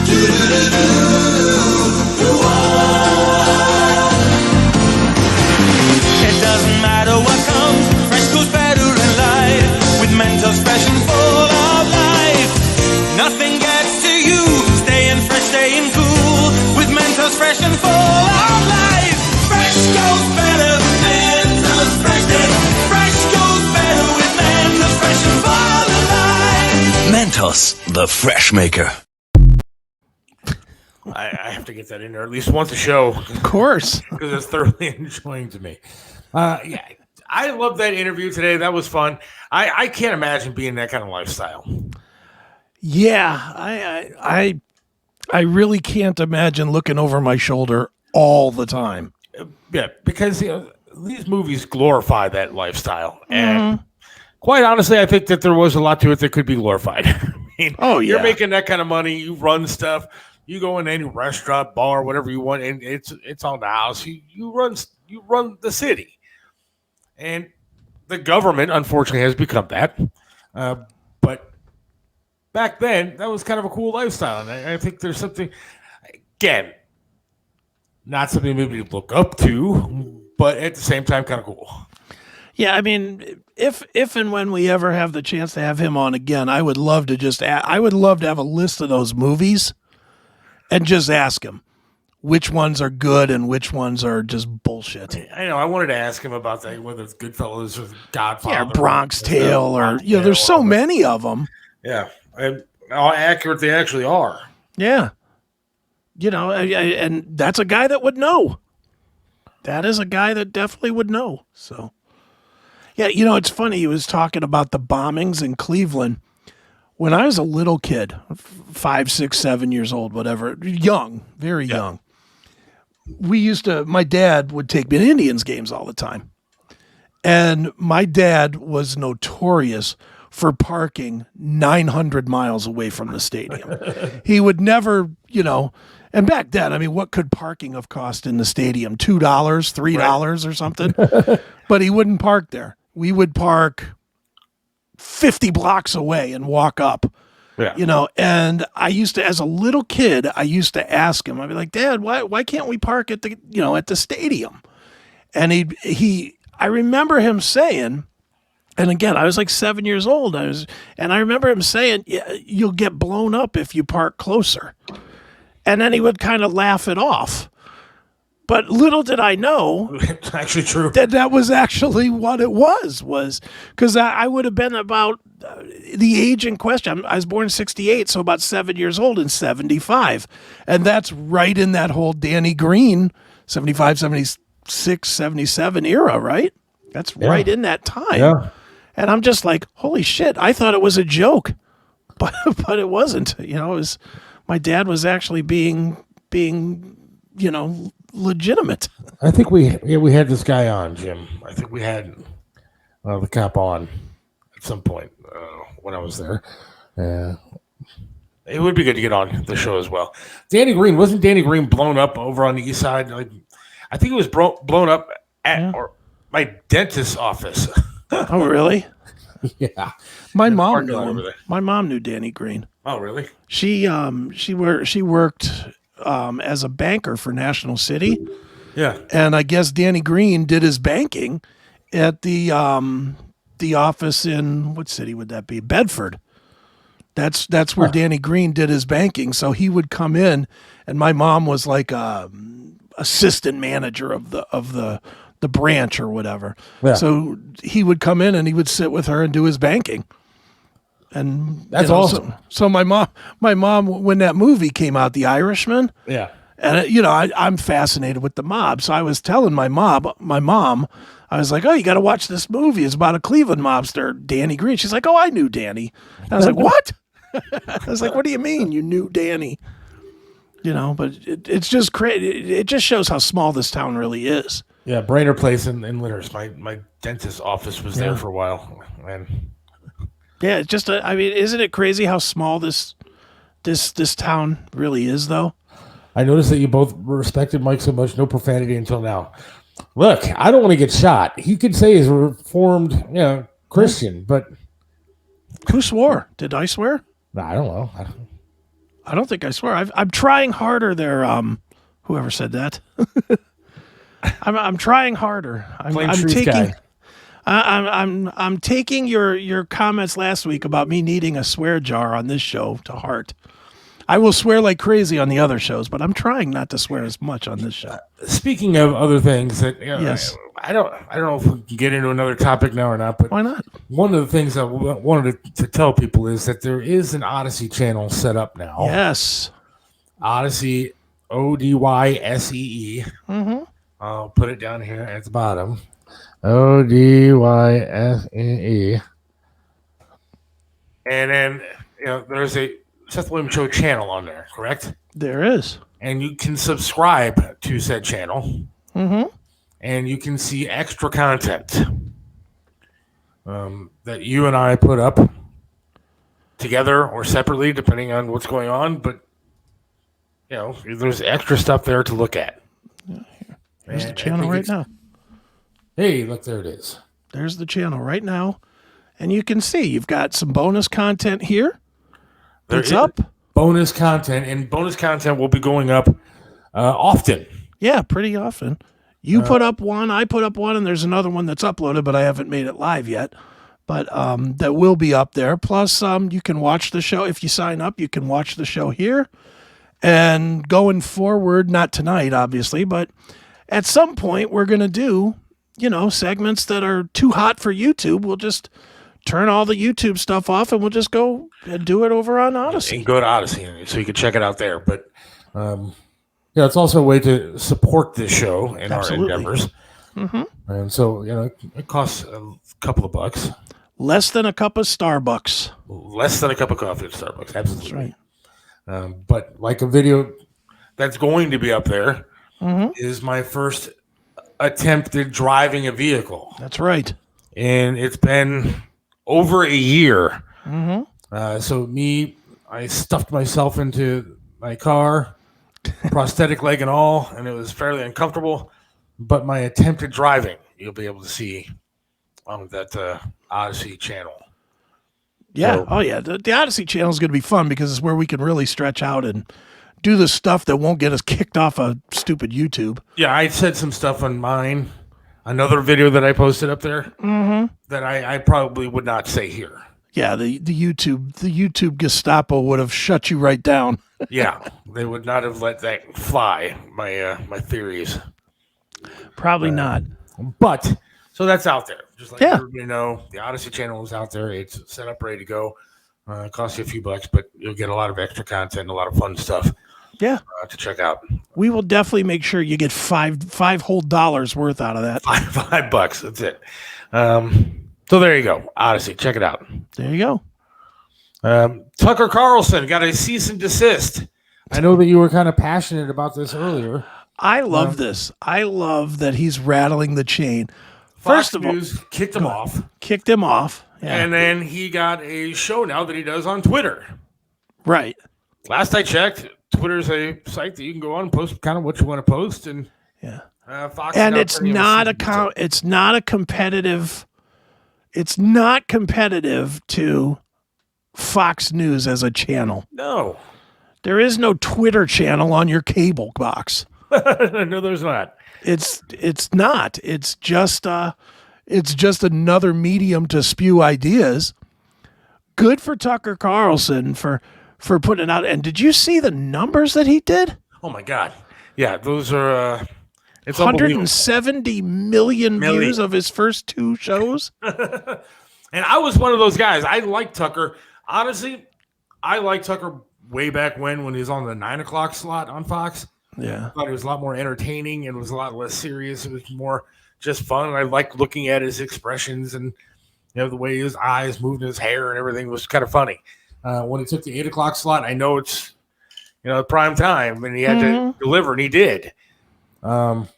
It doesn't matter what comes, fresh goes better in life. With Mentos fresh and full of life. Nothing gets to you, staying fresh, staying cool. With Mentos fresh and full of life. Fresh goes better with Mentos fresh. Fresh goes better with Mentos fresh and full of life. Mentos, the fresh maker. I have to get that in there at least once a show. Of course. Because it's thoroughly enjoying to me. Yeah, I love that interview today. That was fun. I can't imagine being that kind of lifestyle. Yeah, I really can't imagine looking over my shoulder all the time. Yeah, because these movies glorify that lifestyle. And quite honestly, I think that there was a lot to it that could be glorified. I mean, you're making that kind of money. You run stuff. You go in any restaurant, bar, whatever you want, and it's on the house. You run the city. And the government, unfortunately, has become that. But back then, that was kind of a cool lifestyle. And I think there's something, again, not something maybe to look up to, but at the same time, kind of cool. Yeah, I mean, if and when we ever have the chance to have him on again, I would love to I would love to have a list of those movies and just ask him which ones are good and which ones are just bullshit. I know. I wanted to ask him about that, whether it's Goodfellas or Godfather. Yeah, Bronx Tale or, there's so many of them. Yeah, and how accurate they actually are. Yeah. And that's a guy that would know. That is a guy that definitely would know. So, yeah, it's funny. He was talking about the bombings in Cleveland. When I was a little kid, 5, 6, 7 years old, whatever, young, very young, my dad would take me to Indians games all the time. And my dad was notorious for parking 900 miles away from the stadium. He would never, and back then, I mean, what could parking have cost in the stadium? $2, $3 or something? But he wouldn't park there. We would park 50 blocks away and walk up, and I used to, as a little kid, I used to ask him, I'd be like, Dad, why can't we park at the stadium? And I remember him saying, and again, I was like 7 years old. And I remember him saying, you'll get blown up if you park closer. And then he would kind of laugh it off. But little did I know, it's actually true, that was actually what it was because I would have been about the age in question. I was born in 68, so about 7 years old in 75. And that's right in that whole Danny Green, 75, 76, 77 era, right? That's right in that time. Yeah. And I'm just like, holy shit, I thought it was a joke. But it wasn't. It was, my dad was actually being legitimate. I think we had this guy on, Jim. I think we had the cop on at some point when I was there. It would be good to get on the show as well. Wasn't Danny Green blown up over on the east side? I think it was blown up at my dentist's office. Oh, really? Yeah. My mom knew him. My mom knew Danny Green. Oh, really? She worked as a banker for National City. Yeah. And I guess Danny Green did his banking at the office in, what city would that be? Bedford. That's where Danny Green did his banking. So he would come in, and my mom was like assistant manager of the branch or whatever. Yeah. So he would come in and he would sit with her and do his banking. And that's awesome. So my mom, when that movie came out, The Irishman. Yeah. And I'm fascinated with the mob. So I was telling my mom, I was like, oh, you got to watch this movie. It's about a Cleveland mobster, Danny Green. She's like, oh, I knew Danny. And I was like, what? I was like, what do you mean you knew Danny? But it's just crazy. It just shows how small this town really is. Yeah, Brainerd Place in Lyndhurst. My dentist's office was there for a while. And yeah, it's just isn't it crazy how small this town really is, though? I noticed that you both respected Mike so much, no profanity until now. Look, I don't want to get shot. He could say he's a reformed, Christian, but who swore? Did I swear? No, I don't know. I don't think I swear. I'm trying harder there. Whoever said that. I'm trying harder. I'm taking. I'm taking your comments last week about me needing a swear jar on this show to heart. I will swear like crazy on the other shows, but I'm trying not to swear as much on this show. Speaking of other things that yes, I don't know if we can get into another topic now or not, but why not? One of the things I wanted to tell people is that there is an Odyssey channel set up now. Yes, Odyssey, Odyssee. Mm-hmm. I'll put it down here at the bottom. Odyssee. And then there's a Seth Williams Show channel on there, correct? There is. And you can subscribe to said channel. Mm-hmm. And you can see extra content that you and I put up together or separately, depending on what's going on. But, there's extra stuff there to look at. There's the channel right now. Hey, look, there it is. There's the channel right now. And you can see you've got some bonus content here. It's up. Bonus content, and bonus content will be going up often. Yeah, pretty often. You put up one, I put up one, and there's another one that's uploaded, but I haven't made it live yet. But that will be up there. Plus, you can watch the show. If you sign up, you can watch the show here. And going forward, not tonight, obviously, but at some point, we're going to do, segments that are too hot for YouTube. We'll just turn all the YouTube stuff off, and we'll just go and do it over on Odyssey. And go to Odyssey, so you can check it out there. But it's also a way to support this show and Absolutely. Our endeavors. Mm-hmm. And so, it costs a couple of bucks. Less than a cup of Starbucks. Less than a cup of coffee at Starbucks. Absolutely. That's right. But like a video that's going to be up there mm-hmm. is my first attempt at driving a vehicle. That's right. And it's been over a year. Mm-hmm. So I stuffed myself into my car, prosthetic leg and all, and it was fairly uncomfortable. But my attempt at driving, you'll be able to see on that Odyssey channel. Yeah. The Odyssey channel is going to be fun because it's where we can really stretch out and do the stuff that won't get us kicked off of stupid YouTube. Yeah, I said some stuff on mine. Another video that I posted up there mm-hmm. that I probably would not say here. Yeah, the YouTube Gestapo would have shut you right down. Yeah, they would not have let that fly. My theories. Probably not. But so that's out there. Just like everybody know, the Odyssey channel is out there. It's set up, ready to go. It costs you a few bucks, but you'll get a lot of extra content and a lot of fun stuff. Yeah, to check out. We will definitely make sure you get five whole dollars worth out of that. $5. That's it. So there you go. Odyssey. Check it out. There you go. Tucker Carlson got a cease and desist. I know that you were kind of passionate about this earlier. I love this. I love that he's rattling the chain. Fox News kicked him off. Kicked him off. Yeah. And then he got a show now that he does on Twitter. Right. Last I checked, Twitter's a site that you can go on and post kind of what you want to post. And Fox and it's not a competitive. It's not competitive to Fox News as a channel. No. There is no Twitter channel on your cable box. No, there's not. It's not. It's just another medium to spew ideas. Good for Tucker Carlson for putting it out. And did you see the numbers that he did? Oh my God. Yeah, those are it's 170 million views of his first two shows. And I was one of those guys. I like Tucker. Honestly, I liked Tucker way back when he was on the 9 o'clock slot on Fox. Yeah. I thought it was a lot more entertaining and was a lot less serious. It was more just fun. I liked looking at his expressions and the way his eyes moved, his hair and everything was kind of funny. When he took the 8 o'clock slot, I know it's prime time and he had to deliver, and he did. But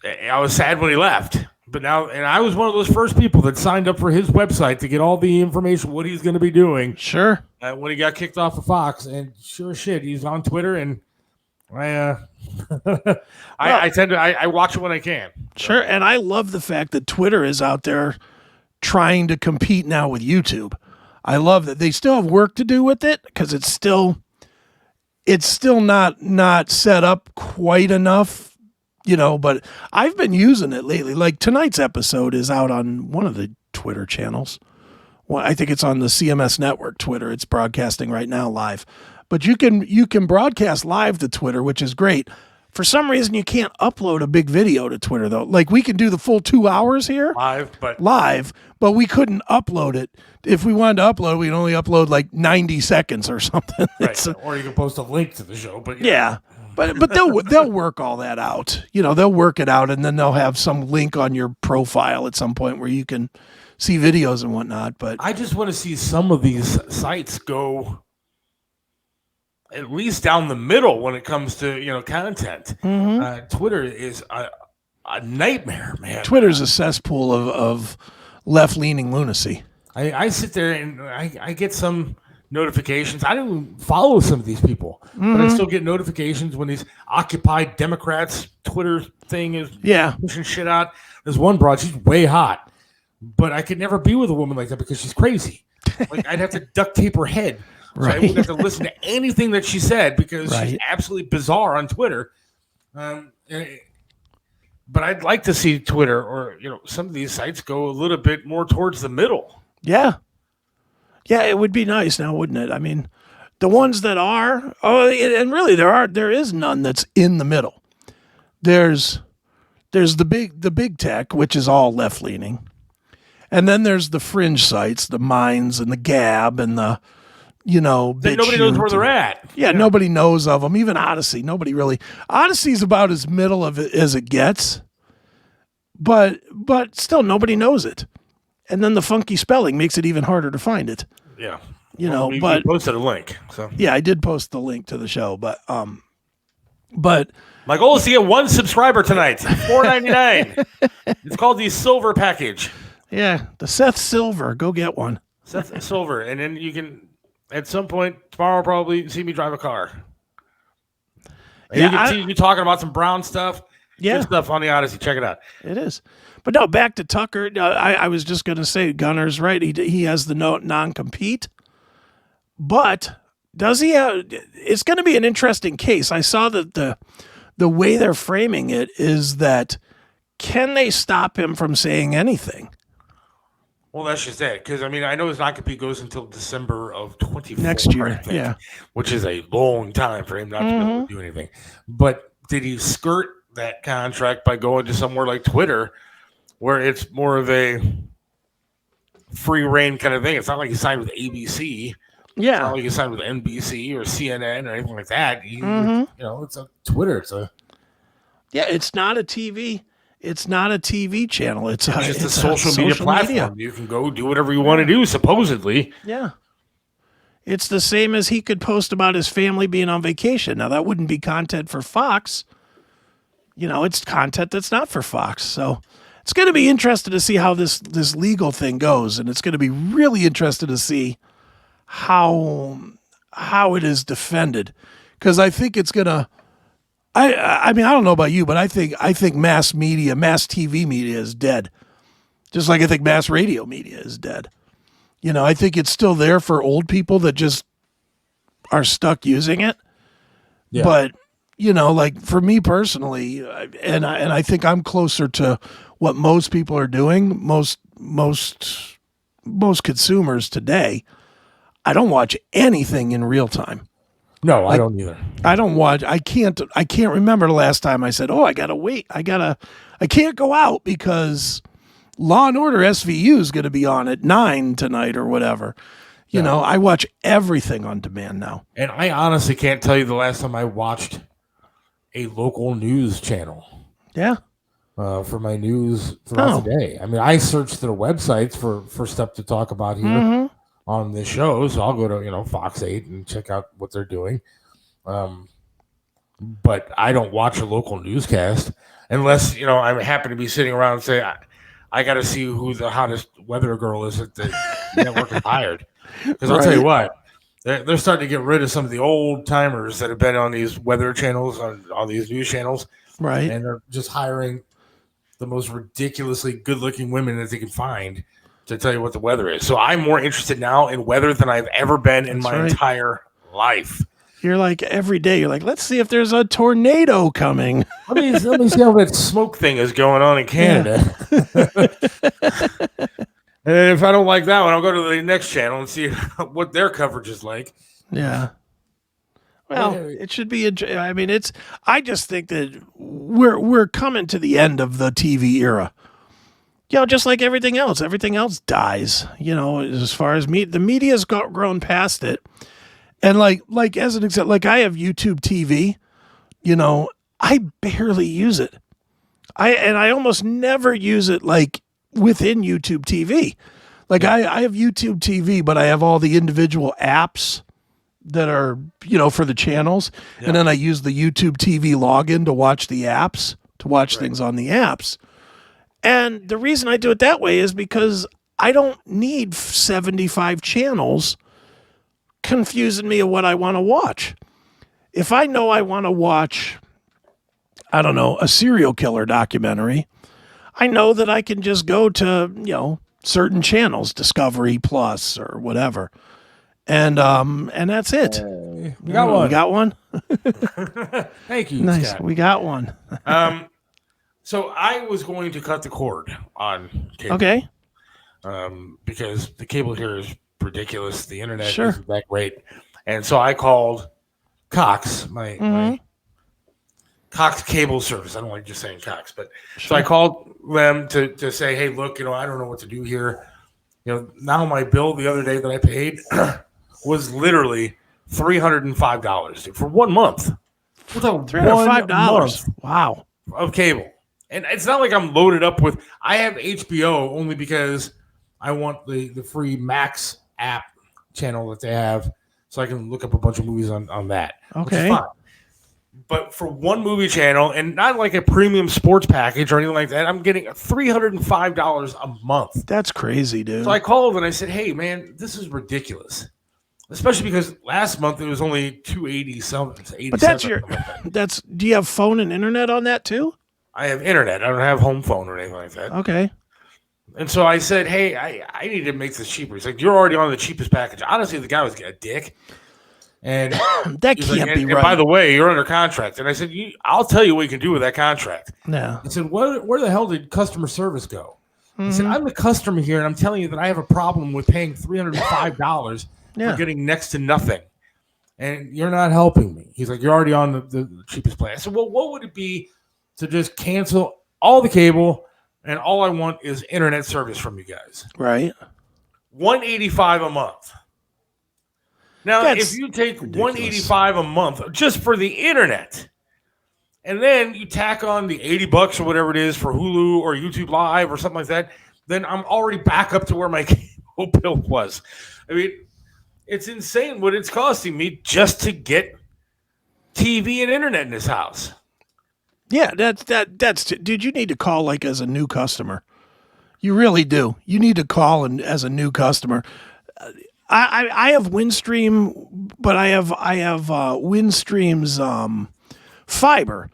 I was sad when he left. But now, and I was one of those first people that signed up for his website to get all the information, what he's going to be doing. Sure. When he got kicked off of Fox, and sure shit, he's on Twitter, and I watch it when I can. Sure, and I love the fact that Twitter is out there trying to compete now with YouTube. I love that they still have work to do with it because it's still not set up quite enough, but I've been using it lately. Like tonight's episode is out on one of the Twitter channels. Well, I think it's on the CMS network Twitter. It's broadcasting right now live. But you can broadcast live to Twitter, which is great. For some reason, you can't upload a big video to Twitter, though. Like, we can do the full 2 hours here. Live, but we couldn't upload it. If we wanted to upload, we'd only upload like 90 seconds or something. Right. Or you can post a link to the show. But yeah. But they'll work all that out. They'll work it out, and then they'll have some link on your profile at some point where you can see videos and whatnot. But I just want to see some of these sites go at least down the middle when it comes to content. Twitter is a nightmare, man. Twitter's a cesspool of left-leaning lunacy. I sit there and I get some notifications. I don't even follow some of these people, but I still get notifications when these Occupy Democrats Twitter thing is pushing shit out. There's one broad, she's way hot, but I could never be with a woman like that because she's crazy. Like I'd have to duct tape her head. So I wouldn't have to listen to anything that she said because she's absolutely bizarre on Twitter. But I'd like to see Twitter or some of these sites go a little bit more towards the middle. Yeah. Yeah, it would be nice now, wouldn't it? I mean, the ones that are, and really there is none that's in the middle. There's the big tech, which is all left leaning. And then there's the fringe sites, the Minds and the Gab and the nobody knows where they're at. Yeah, nobody knows of them. Even Odyssey, nobody really. Odyssey's about as middle of it as it gets, but still nobody knows it. And then the funky spelling makes it even harder to find it. Yeah, we posted a link. So yeah, I did post the link to the show, but my goal is to get 1 subscriber tonight. $4.99. It's called the Silver Package. Yeah, the Seth Silver. Go get one. Seth Silver, and then you can. At some point tomorrow, probably see me drive a car. And you can see me talking about some brown stuff. Yeah. Good stuff on the Odyssey. Check it out. It is. But no, back to Tucker. I was just going to say, Gunner's right. He has the non-compete. But does he have... It's going to be an interesting case. I saw that the way they're framing it is that can they stop him from saying anything? Well, that's just it. Because, I know his non-compete goes until December of 24. Next year, yeah. Which is a long time for him not to be able to do anything. But did he skirt that contract by going to somewhere like Twitter where it's more of a free reign kind of thing? It's not like he signed with ABC. Yeah. It's not like he signed with NBC or CNN or anything like that. It's a Twitter. Yeah, it's not a TV. It's not a TV channel. It's just a social media platform. You can go do whatever you want to do, supposedly. Yeah. It's the same as he could post about his family being on vacation. Now, that wouldn't be content for Fox. It's content that's not for Fox. So it's going to be interesting to see how this legal thing goes. And it's going to be really interesting to see how it is defended. Because I think it's going to... I don't know about you, but I think mass media, mass TV media is dead. Just like I think mass radio media is dead. I think it's still there for old people that just are stuck using it. Yeah. But, like for me personally, and I think I'm closer to what most people are doing, most consumers today, I don't watch anything in real time. No, I don't either. I don't watch. I can't remember the last time I said, "Oh, I gotta wait. I can't go out because Law and Order SVU is going to be on at 9 tonight or whatever." I watch everything on demand now. And I honestly can't tell you the last time I watched a local news channel. Yeah. For my news throughout the day. I search through the websites for stuff to talk about here. On this show, so I'll go to Fox 8 and check out what they're doing. But I don't watch a local newscast unless I happen to be sitting around and say I got to see who the hottest weather girl is that the network has hired. Because I'll tell you what, they're starting to get rid of some of the old timers that have been on these weather channels, on these news channels, right? And they're just hiring the most ridiculously good-looking women that they can find. to tell you what the weather is. So I'm more interested now in weather than I've ever been in my entire life. You're like every day. You're like, let's see if there's a tornado coming. Let me see how that smoke thing is going on in Canada. And if I don't like that one, I'll go to the next channel and see what their coverage is like. Yeah. Well, it should be. I mean, it's. I just think that we're coming to the end of the TV era. Just like everything else dies. As far as the media's grown past it. And like as an example, like I have YouTube TV, I barely use it. I almost never use it like within YouTube TV. Like I have YouTube TV, but I have all the individual apps that are, for the channels. Yeah. And then I use the YouTube TV login to watch the apps, to watch things on the apps. And the reason I do it that way is because I don't need 75 channels confusing me of what I want to watch. If I know I want to watch, I don't know, a serial killer documentary, I know that I can just go to, certain channels, Discovery Plus or whatever. And that's it. We got one. We got one? Thank you, nice. Scott. We got one. So I was going to cut the cord on cable. Okay. Because the cable here is ridiculous. The internet isn't that great. And so I called Cox, my Cox cable service. I don't like just saying Cox, but so I called them to say, hey, look, I don't know what to do here. Now my bill the other day that I paid was literally $305 for 1 month. $305. Wow. Of cable. And it's not like I'm loaded up with. I have HBO only because I want the free Max app channel that they have, so I can look up a bunch of movies on that. Okay. Which is fine. But for one movie channel, and not like a premium sports package or anything like that, I'm getting $305 a month. That's crazy, dude. So I called and I said, hey, man, this is ridiculous. Especially because last month it was only $287. But do you have phone and internet on that too? I have internet. I don't have home phone or anything like that. Okay. And so I said, hey, I need to make this cheaper. He's like, you're already on the cheapest package. Honestly, the guy was a dick. And that can't be right. And by the way, you're under contract. And I said, I'll tell you what you can do with that contract. Yeah. I said, where the hell did customer service go? I said, I'm the customer here, and I'm telling you that I have a problem with paying $305 for getting next to nothing. And you're not helping me. He's like, you're already on the cheapest plan. I said, well, what would it be to just cancel all the cable, and all I want is internet service from you guys? Right. $185 a month. Now, if you take ridiculous. $185 a month just for the internet, and then you tack on the $80 or whatever it is for Hulu or YouTube Live or something like that, then I'm already back up to where my cable bill was. I mean, it's insane what it's costing me just to get TV and internet in this house. Yeah, that's dude, you need to call like as a new customer. You really do. You need to call as a new customer. I have Windstream, but I have Windstream's fiber,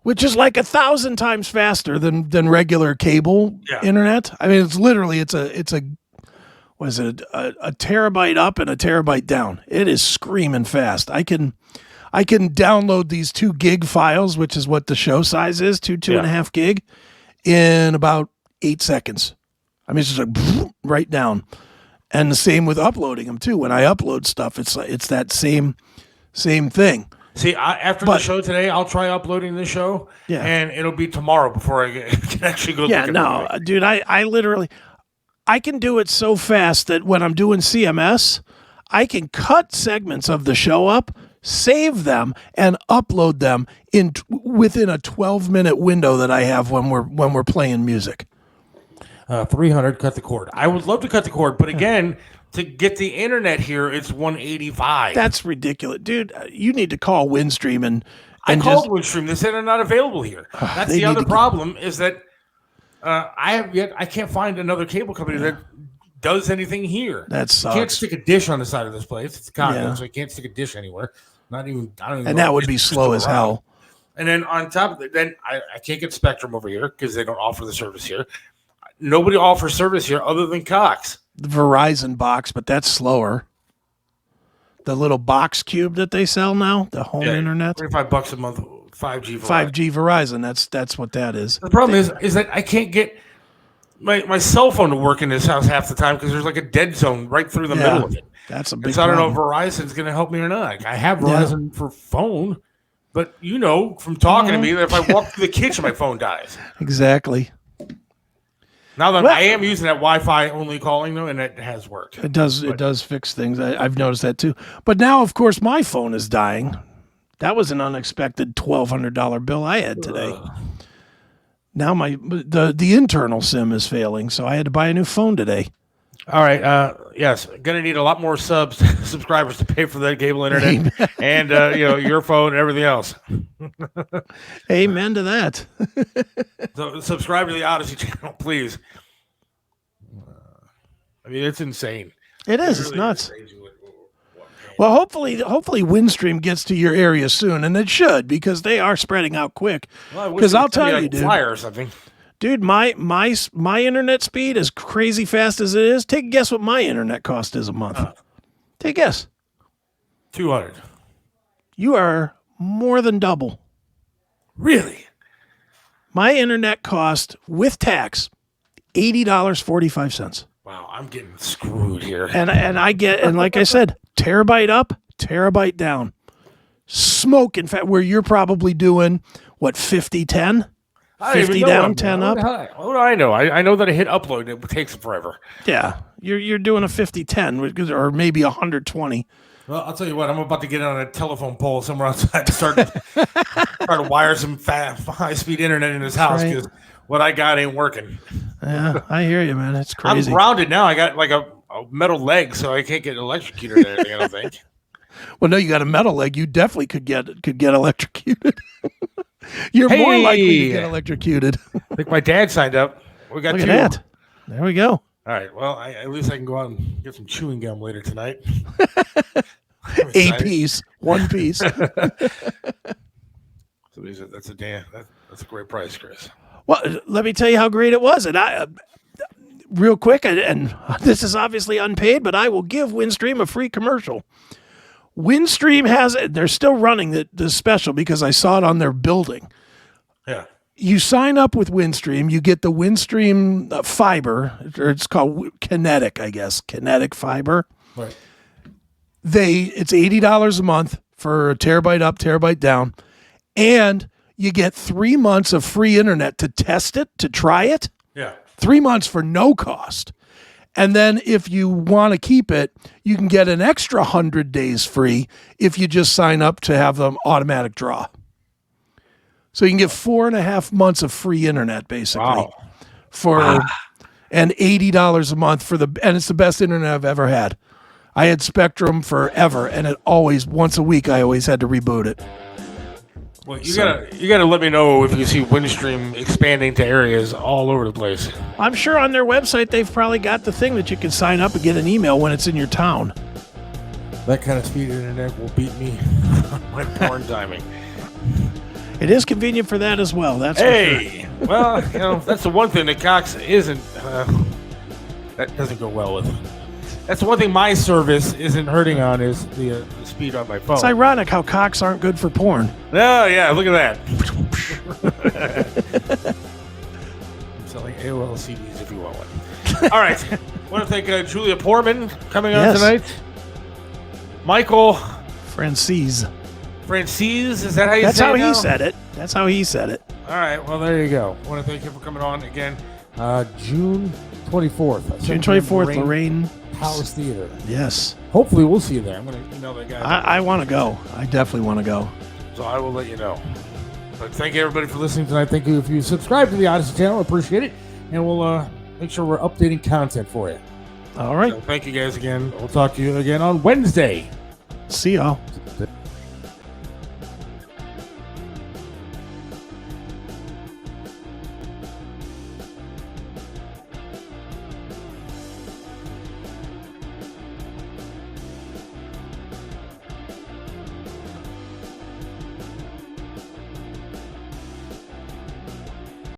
which is like 1,000 times faster than regular cable internet. I mean, it's a what is it, a terabyte up and a terabyte down. It is screaming fast. I can download these 2 gig files, which is what the show size is, 2.5 gig, in about 8 seconds. I mean, it's just like right down. And the same with uploading them too. When I upload stuff, it's that same thing. See, after the show today, I'll try uploading this show, and it'll be tomorrow before I can actually go. Yeah, no, dude, I literally, I can do it so fast that when I'm doing CMS, I can cut segments of the show up, save them, and upload them within a 12-minute window that I have when we're playing music. 300, cut the cord. I would love to cut the cord, but again, to get the internet here, it's $185. That's ridiculous, dude. You need to call Windstream and I called Windstream. They said they're not available here. That's the other problem is that I can't find another cable company that does anything here. That sucks. You can't stick a dish on the side of this place. It's a condo, so you can't stick a dish anywhere. I don't even. And that would be slow as hell. And then on top of it, then I can't get Spectrum over here because they don't offer the service here. nobody offers service here other than Cox. The Verizon box, but that's slower. The little box cube that they sell now, the home internet. $35 a month, 5G Verizon. 5G Verizon, that's what that is. The problem is that I can't get my cell phone to work in this house half the time because there's like a dead zone right through the middle of it. That's a big I don't know problem. if Verizon's going to help me or not. I have Verizon for phone, but you know from talking to me that if I walk through the kitchen, my phone dies. Exactly. Now that I am using that Wi-Fi only calling though, and it has worked. It does fix things. I've noticed that too. But now, of course, my phone is dying. That was an unexpected $1,200 bill I had today. Now the internal SIM is failing, so I had to buy a new phone today. All right. Yes, gonna need a lot more subscribers to pay for that cable internet and your phone and everything else. Amen to that. So subscribe to the Odyssey channel, please. I mean, it's insane. It is. It's nuts. Well, hopefully Windstream gets to your area soon, and it should because they are spreading out quick. Because I'll tell you, dude, flyer or something. Dude, my internet speed, as crazy fast as it is, take a guess what my internet cost is a month. Take a guess. $200. You are more than double. Really? My internet cost with tax $80.45. Wow, I'm getting screwed here. And like I said, terabyte up, terabyte down. Smoke, in fact, where you're probably doing, what, 50-10? 50 down, 10 up? What do I know? I know that I hit upload and it takes forever. Yeah, you're doing a 50-10 or maybe 120. Well, I'll tell you what, I'm about to get on a telephone pole somewhere outside and start to wire some high-speed internet in this house because what I got ain't working. Yeah, I hear you, man. It's crazy. I'm grounded now. I got like a metal leg, so I can't get electrocuted or anything, I don't think. Well, no, you got a metal leg. You definitely could get electrocuted. You're more likely to get electrocuted. I think my dad signed up. We got Look two. at that. There we go. All right. Well, at least I can go out and get some chewing gum later tonight. A piece, one piece. That's a great price, Chris. Well, let me tell you how great it was. And real quick, and this is obviously unpaid, but I will give Windstream a free commercial. Windstream they're still running the special because I saw it on their building. Yeah. You sign up with Windstream, you get the Windstream fiber, or it's called Kinetic, I guess, Kinetic fiber. Right. It's $80 a month for a terabyte up, terabyte down, and you get 3 months of free internet to test it, to try it. Yeah. 3 months for no cost. And then if you want to keep it, you can get an extra 100 days free if you just sign up to have them automatic draw. So you can get 4.5 months of free internet, basically, and $80 a month and it's the best internet I've ever had. I had Spectrum forever, and it always, once a week, I always had to reboot it. Well, you gotta let me know if you see Windstream expanding to areas all over the place. I'm sure on their website they've probably got the thing that you can sign up and get an email when it's in your town. That kind of speed internet will beat me on my porn timing. It is convenient for that as well. That's for sure. Well, that's the one thing that Cox isn't. That doesn't go well with. That's the one thing my service isn't hurting on is the speed on my phone. It's ironic how Cox aren't good for porn. Oh, yeah, look at that. I'm selling AOL CDs if you want one. All right. I want to thank Julia Portman coming on tonight. Michael Francis, is that how you say it? That's how he said it. That's how he said it. All right, well, there you go. I want to thank you for coming on again. June 24th. June 24th, Lorraine House Theater. Yes. Hopefully we'll see you there. I'm going to email that guy. I want to go. I definitely want to go. So I will let you know. But thank you, everybody, for listening tonight. Thank you if you subscribe to the Odyssey channel. I appreciate it. And we'll make sure we're updating content for you. All right. So thank you guys again. We'll talk to you again on Wednesday. See y'all.